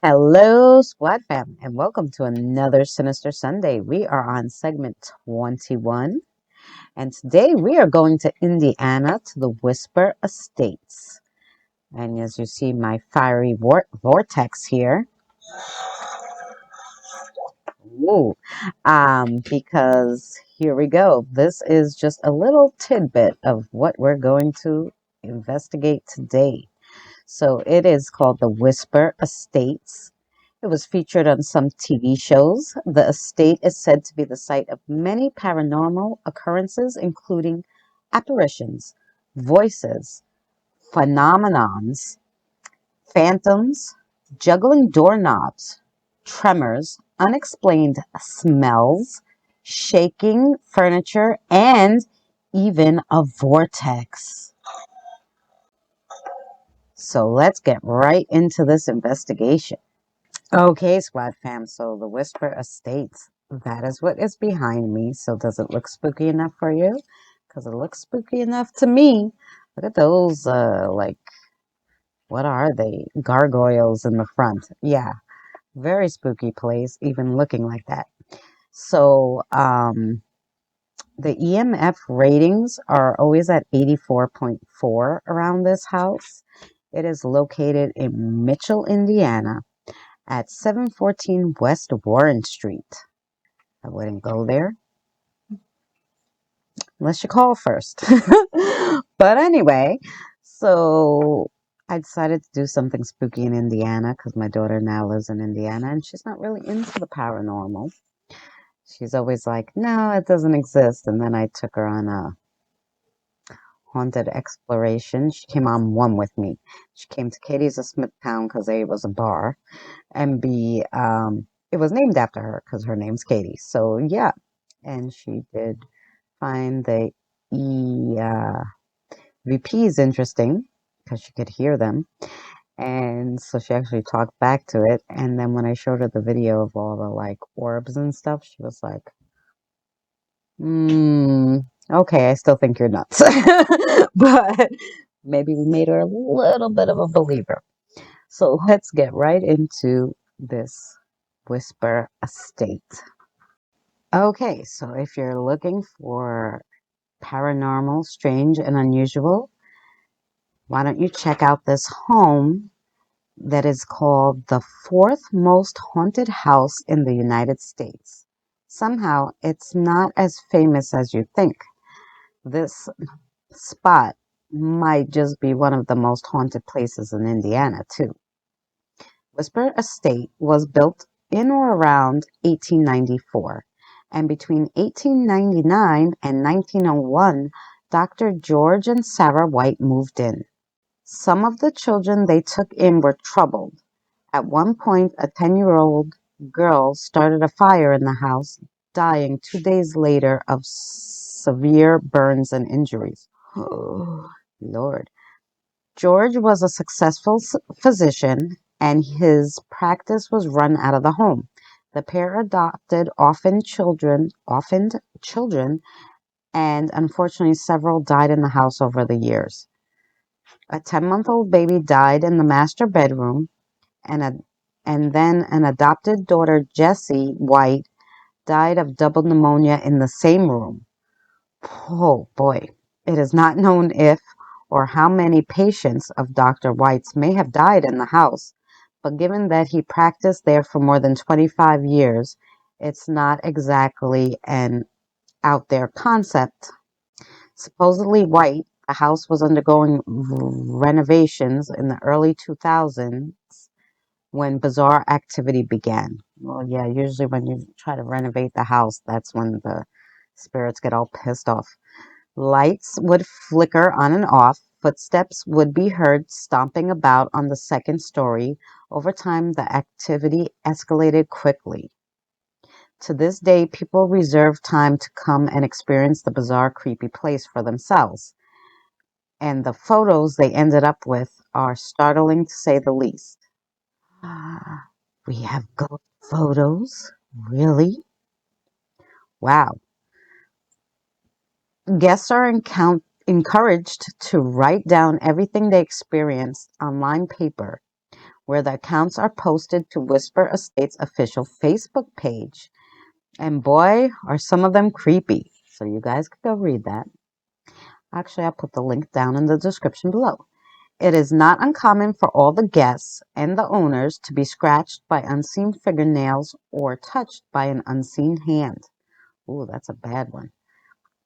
Hello, Squad Fam, and welcome to another Sinister Sunday. We are on segment 21, and today we are going to Indiana to the Whisper Estates. And as you see, my fiery vortex here. Ooh, because here we go. This is just a little tidbit of what we're going to investigate today. So it is called the Whisper Estates. It was featured on some TV shows. The estate is said to be the site of many paranormal occurrences, including apparitions, voices, phenomenons, phantoms, juggling doorknobs, tremors, unexplained smells, shaking furniture, and even a vortex. So let's get right into this investigation. Okay, Squad Fam, so the Whisper Estates, that is what is behind me. So does it look spooky enough for you? Because it looks spooky enough to me. Look at those, what are they? Gargoyles in the front. Yeah, very spooky place, even looking like that. So, the EMF ratings are always at 84.4 around this house. It is located in Mitchell, Indiana, at 714 West Warren Street. I wouldn't go there unless you call first. But anyway, so I decided to do something spooky in Indiana because my daughter now lives in Indiana and she's not really into the paranormal. She's always like, no, it doesn't exist. And then I took her on a haunted exploration. She came on one with me. She came to Katie's of Smithtown because A, it was a bar, and B, it was named after her because her name's Katie. So yeah, and she did find the VPs interesting because she could hear them. And so she actually talked back to it. And then when I showed her the video of all the like orbs and stuff, she was like, okay, I still think you're nuts. But maybe we made her a little bit of a believer. So let's get right into this Whisper Estate. Okay, so if you're looking for paranormal, strange, and unusual, why don't you check out this home that is called the fourth most haunted house in the United States. Somehow, it's not as famous as you think. This spot might just be one of the most haunted places in Indiana, too. Whisper Estate was built in or around 1894, and between 1899 and 1901, Dr. George and Sarah White moved in. Some of the children they took in were troubled. At one point, a 10-year-old girl started a fire in the house, dying 2 days later of severe burns and injuries. Oh, Lord. George was a successful physician, and his practice was run out of the home. The pair adopted orphaned children, and unfortunately several died in the house over the years. A 10-month-old baby died in the master bedroom, and then an adopted daughter, Jessie White, died of double pneumonia in the same room. Oh boy. It is not known if or how many patients of Dr. White's may have died in the house, but given that he practiced there for more than 25 years, it's not exactly an out there concept. Supposedly White, the house was undergoing renovations in the early 2000s when bizarre activity began. Well, yeah, usually when you try to renovate the house, that's when the spirits get all pissed off. Lights would flicker on and off. Footsteps would be heard stomping about on the second story. Over time, the activity escalated quickly. To this day, people reserve time to come and experience the bizarre, creepy place for themselves. And the photos they ended up with are startling to say the least. We have ghost photos? Really? Wow. Guests are encouraged to write down everything they experienced on lined paper, where the accounts are posted to Whisper Estate's official Facebook page. And boy, are some of them creepy. So you guys can go read that. Actually, I'll put the link down in the description below. It is not uncommon for all the guests and the owners to be scratched by unseen fingernails or touched by an unseen hand. Ooh, that's a bad one.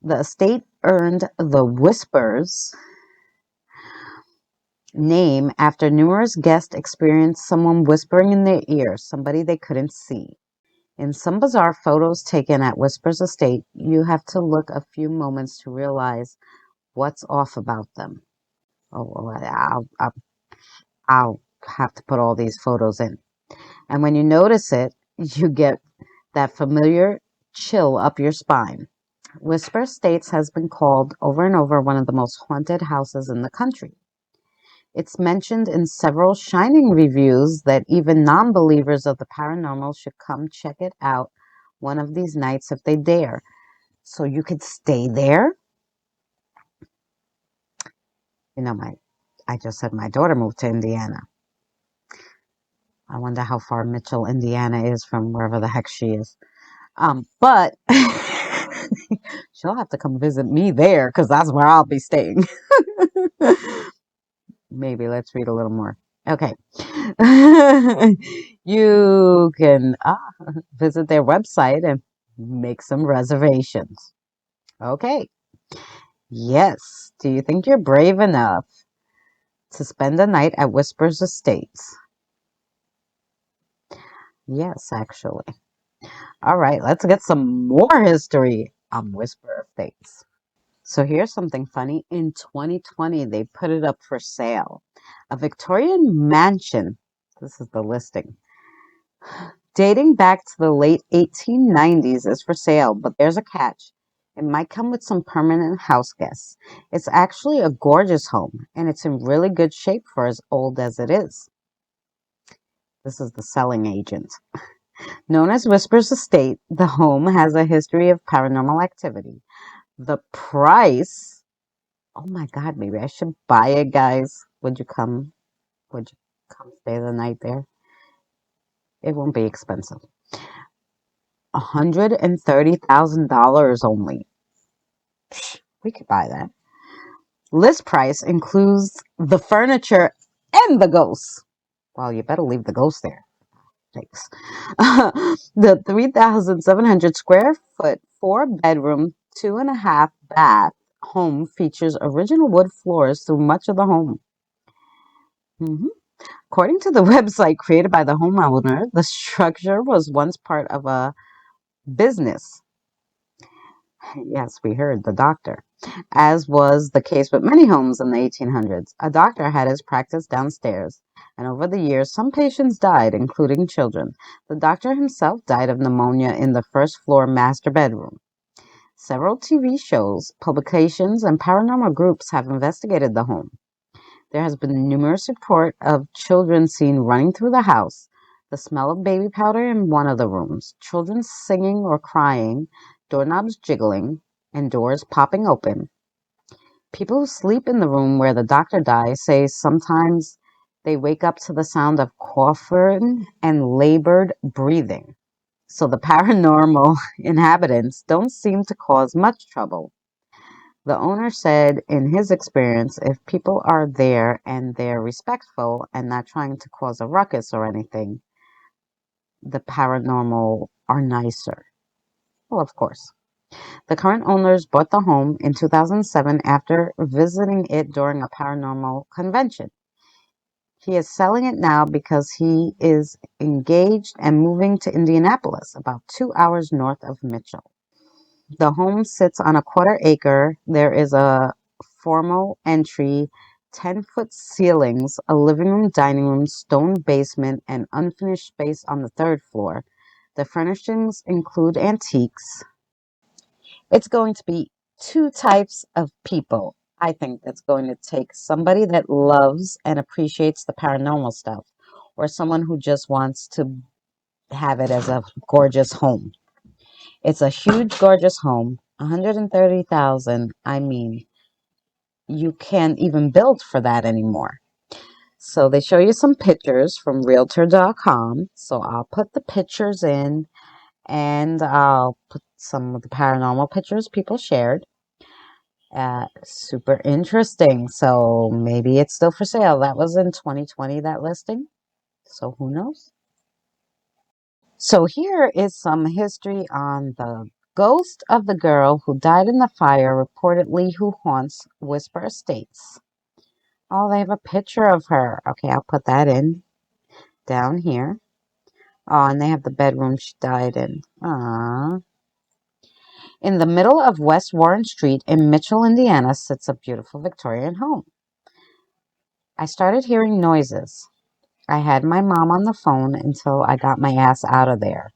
The estate earned the Whispers name after numerous guests experienced someone whispering in their ear, somebody they couldn't see. In some bizarre photos taken at Whispers Estate, you have to look a few moments to realize what's off about them. Oh, I'll have to put all these photos in. And when you notice it, you get that familiar chill up your spine. Whisper Estates has been called over and over one of the most haunted houses in the country. It's mentioned in several shining reviews that even non-believers of the paranormal should come check it out one of these nights if they dare. So you could stay there. You know, I just said my daughter moved to Indiana. I wonder how far Mitchell, Indiana is from wherever the heck she is. But she'll have to come visit me there because that's where I'll be staying. Maybe let's read a little more. Okay. You can visit their website and make some reservations. Okay. Yes. Do you think you're brave enough to spend a night at Whispers Estates? Yes, actually. All right, let's get some more history on Whisper Estates. So here's something funny. In 2020, they put it up for sale. A Victorian mansion, this is the listing, dating back to the late 1890s is for sale, but there's a catch. It might come with some permanent house guests. It's actually a gorgeous home, and it's in really good shape for as old as it is. This is the selling agent. Known as Whispers Estate, the home has a history of paranormal activity. The price, oh my God, maybe I should buy it, guys. Would you come? Would you come stay the night there? It won't be expensive. $130,000 only. We could buy that. List price includes the furniture and the ghosts. Well, you better leave the ghost there. Thanks. The 3,700 square foot, 4-bedroom, 2.5 bath home features original wood floors through much of the home. According to the website created by the homeowner, the structure was once part of a business. Yes, we heard the doctor. As was the case with many homes in the 1800s, a doctor had his practice downstairs, and over the years, some patients died, including children. The doctor himself died of pneumonia in the first floor master bedroom. Several TV shows, publications, and paranormal groups have investigated the home. There has been numerous reports of children seen running through the house, the smell of baby powder in one of the rooms, children singing or crying, doorknobs jiggling, and doors popping open. People who sleep in the room where the doctor died say sometimes they wake up to the sound of coughing and labored breathing. So the paranormal inhabitants don't seem to cause much trouble. The owner said in his experience, if people are there and they're respectful and not trying to cause a ruckus or anything, the paranormal are nicer. Well, of course. The current owners bought the home in 2007 after visiting it during a paranormal convention. He is selling it now because he is engaged and moving to Indianapolis, about 2 hours north of Mitchell. The home sits on a quarter acre. There is a formal entry, 10-foot ceilings, a living room, dining room, stone basement, and unfinished space on the third floor. The furnishings include antiques. It's going to be two types of people. I think that's going to take somebody that loves and appreciates the paranormal stuff, or someone who just wants to have it as a gorgeous home. It's a huge, gorgeous home. 130,000. I mean, you can't even build for that anymore. So they show you some pictures from realtor.com. So I'll put the pictures in and I'll put some of the paranormal pictures people shared. Super interesting. So maybe it's still for sale. That was in 2020, that listing. So who knows? So here is some history on the ghost of the girl who died in the fire, reportedly who haunts Whisper Estates. Oh, they have a picture of her. Okay, I'll put that in down here. Oh, and they have the bedroom she died in. Ah. In the middle of West Warren Street in Mitchell, Indiana, sits a beautiful Victorian home. I started hearing noises. I had my mom on the phone until I got my ass out of there.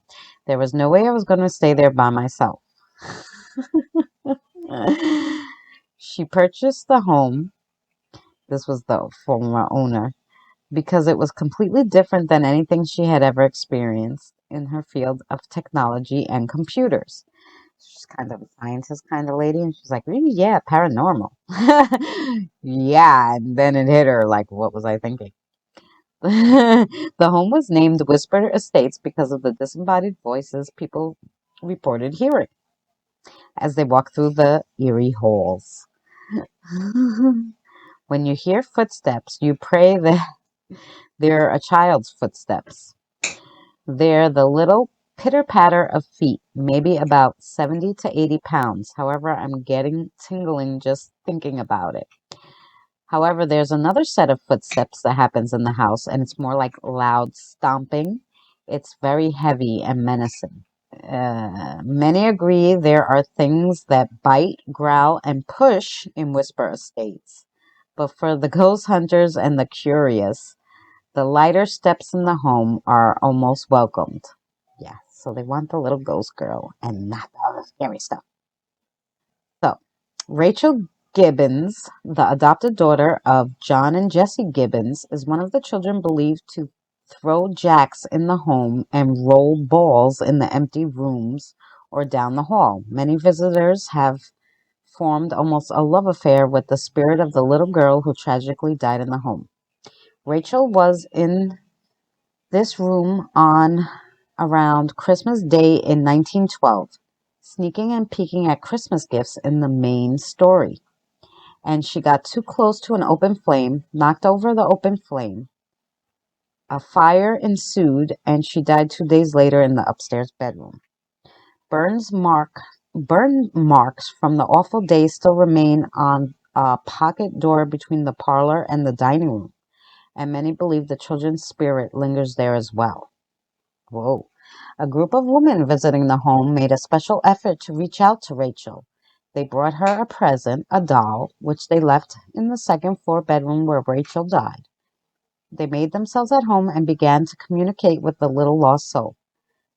There was no way I was going to stay there by myself. She purchased the home. This was the former owner because it was completely different than anything she had ever experienced in her field of technology and computers. She's kind of a scientist kind of lady, and she's like, "Really? Yeah, paranormal." Yeah, and then it hit her like, what was I thinking? The home was named Whisper Estates because of the disembodied voices people reported hearing as they walked through the eerie halls. When you hear footsteps, you pray that they're a child's footsteps. They're the little pitter-patter of feet, maybe about 70 to 80 pounds. However, I'm getting tingling just thinking about it. However, there's another set of footsteps that happens in the house, and it's more like loud stomping. It's very heavy and menacing. Many agree there are things that bite, growl, and push in Whisper Estates. But for the ghost hunters and the curious, the lighter steps in the home are almost welcomed. Yeah, so they want the little ghost girl and not all the scary stuff. So, Rachel Gibbons, the adopted daughter of John and Jessie Gibbons, is one of the children believed to throw jacks in the home and roll balls in the empty rooms or down the hall. Many visitors have formed almost a love affair with the spirit of the little girl who tragically died in the home. Rachel was in this room on around Christmas Day in 1912, sneaking and peeking at Christmas gifts in the main story. And she got too close to an open flame, knocked over the open flame. A fire ensued, and she died 2 days later in the upstairs bedroom. Burns mark Burn marks from the awful day still remain on a pocket door between the parlor and the dining room, and many believe the children's spirit lingers there as well. Whoa. A group of women visiting the home made a special effort to reach out to Rachel. They brought her a present, a doll, which they left in the second floor bedroom where Rachel died. They made themselves at home and began to communicate with the little lost soul.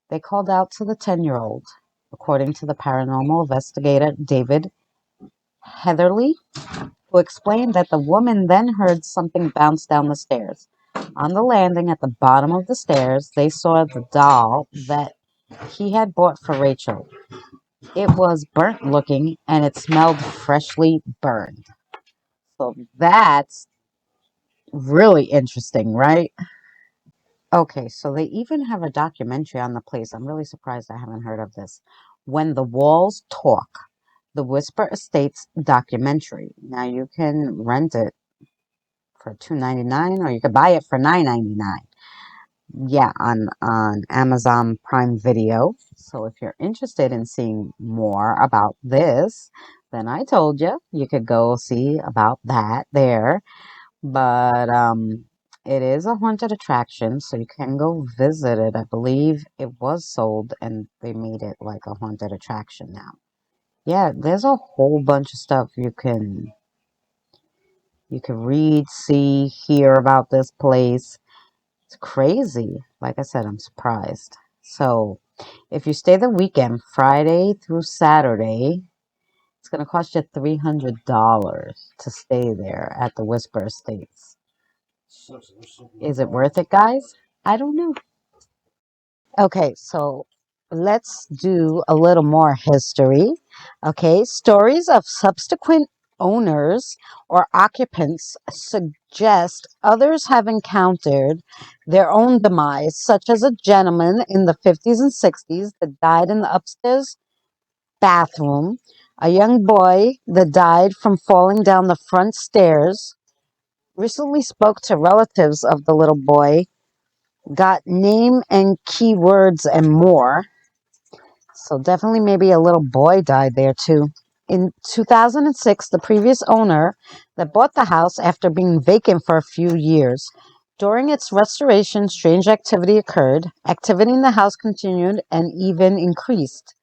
They called out to the 10-year-old, according to the paranormal investigator David Heatherly, who explained that the woman then heard something bounce down the stairs. On the landing at the bottom of the stairs, they saw the doll that he had bought for Rachel. It was burnt looking and it smelled freshly burned. So that's really interesting, right? Okay, so they even have a documentary on the place. I'm really surprised I haven't heard of this. When the Walls Talk, the Whisper Estates documentary. Now you can rent it for $2.99 or you could buy it for $9.99. Yeah, on Amazon Prime Video. So if you're interested in seeing more about this, then I told you you could go see about that there. But it is a haunted attraction, so you can go visit it. I believe it was sold and they made it like a haunted attraction now. Yeah, there's a whole bunch of stuff you can read, see, hear about this place. It's crazy. Like I said, I'm surprised. So, if you stay the weekend, Friday through Saturday, it's going to cost you $300 to stay there at the Whisper Estates. Is it worth it, guys? I don't know. Okay, so let's do a little more history. Okay, stories of subsequent owners or occupants suggest others have encountered their own demise, such as a gentleman in the 50s and 60s that died in the upstairs bathroom, a young boy that died from falling down the front stairs, recently spoke to relatives of the little boy, got name and keywords and more. So definitely maybe a little boy died there too. In 2006, the previous owner that bought the house after being vacant for a few years. During its restoration, strange activity occurred. Activity in the house continued and even increased,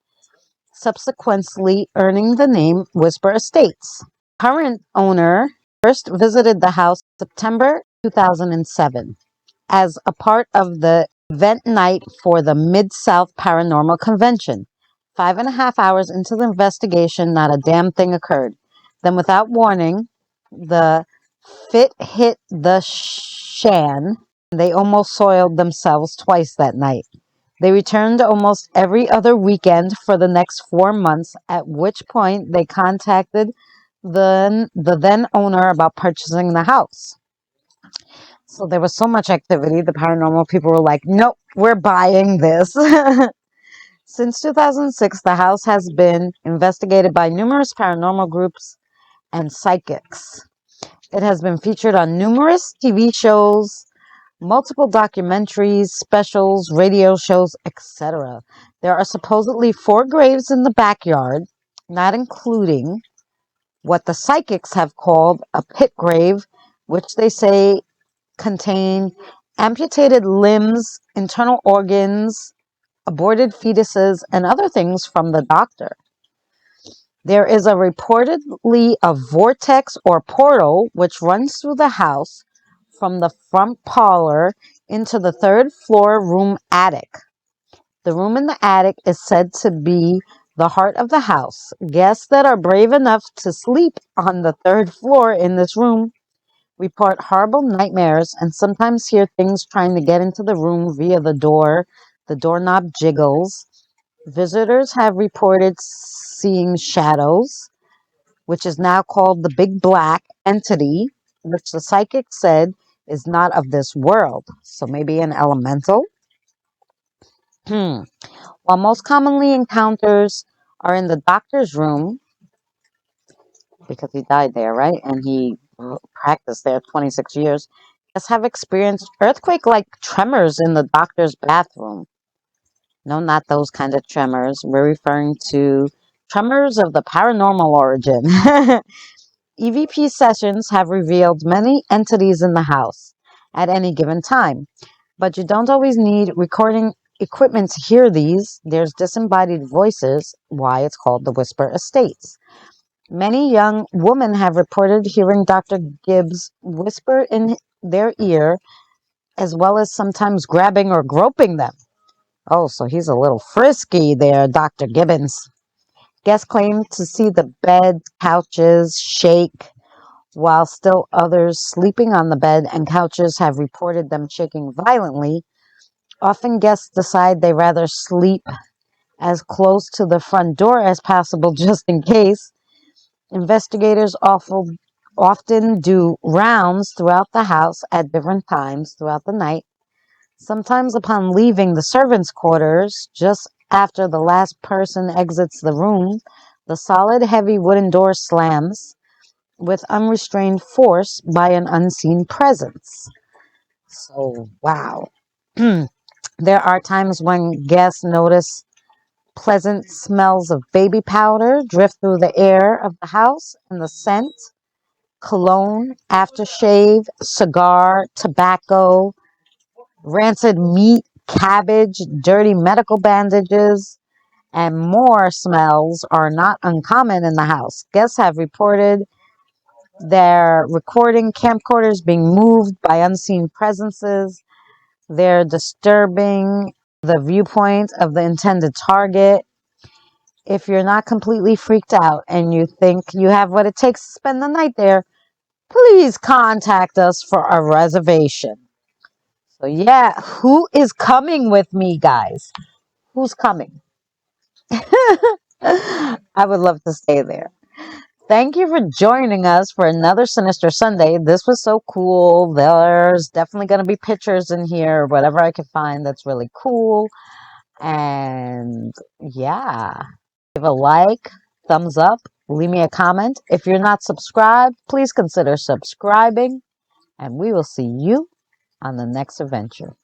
subsequently earning the name Whisper Estates. Current owner first visited the house September 2007 as a part of the event night for the Mid-South Paranormal Convention. 5.5 hours into the investigation, not a damn thing occurred. Then, without warning, the fit hit the shan. They almost soiled themselves twice that night. They returned almost every other weekend for the next 4 months, at which point they contacted the then owner about purchasing the house. So there was so much activity, the paranormal people were like, nope, we're buying this. Since 2006, the house has been investigated by numerous paranormal groups and psychics. It has been featured on numerous TV shows, multiple documentaries, specials, radio shows, etc. There are supposedly 4 graves in the backyard, not including what the psychics have called a pit grave, which they say contain amputated limbs, internal organs, aborted fetuses, and other things from the doctor. There is a reportedly a vortex or portal which runs through the house from the front parlor into the third floor room attic. The room in the attic is said to be the heart of the house. Guests that are brave enough to sleep on the third floor in this room report horrible nightmares and sometimes hear things trying to get into the room via the door. The doorknob jiggles. Visitors have reported seeing shadows, which is now called the Big Black entity, which the psychic said is not of this world. So maybe an elemental. While most commonly encounters are in the doctor's room, because he died there, right? And he practiced there 26 years, guests have experienced earthquake-like tremors in the doctor's bathroom. No, not those kind of tremors. We're referring to tremors of the paranormal origin. EVP sessions have revealed many entities in the house at any given time, but you don't always need recording equipment to hear these. There's disembodied voices, why it's called the Whisper Estates. Many young women have reported hearing Dr. Gibbs whisper in their ear, as well as sometimes grabbing or groping them. Oh, so he's a little frisky there, Dr. Gibbons. Guests claim to see the bed, couches shake, while still others sleeping on the bed and couches have reported them shaking violently. Often guests decide they rather sleep as close to the front door as possible just in case. Investigators often do rounds throughout the house at different times throughout the night. Sometimes upon leaving the servants' quarters, just after the last person exits the room, the solid, heavy wooden door slams with unrestrained force by an unseen presence. So, wow. There are times when guests notice pleasant smells of baby powder drift through the air of the house, and the scent, cologne, aftershave, cigar, tobacco, rancid meat, cabbage, dirty medical bandages, and more smells are not uncommon in the house. Guests have reported their recording camcorders being moved by unseen presences. They're disturbing the viewpoint of the intended target. If you're not completely freaked out and you think you have what it takes to spend the night there, please contact us for a reservation. So yeah, who is coming with me, guys? Who's coming? I would love to stay there. Thank you for joining us for another Sinister Sunday. This was so cool. There's definitely going to be pictures in here, whatever I can find that's really cool. And yeah, give a like, thumbs up, leave me a comment. If you're not subscribed, please consider subscribing, and we will see you on the next adventure.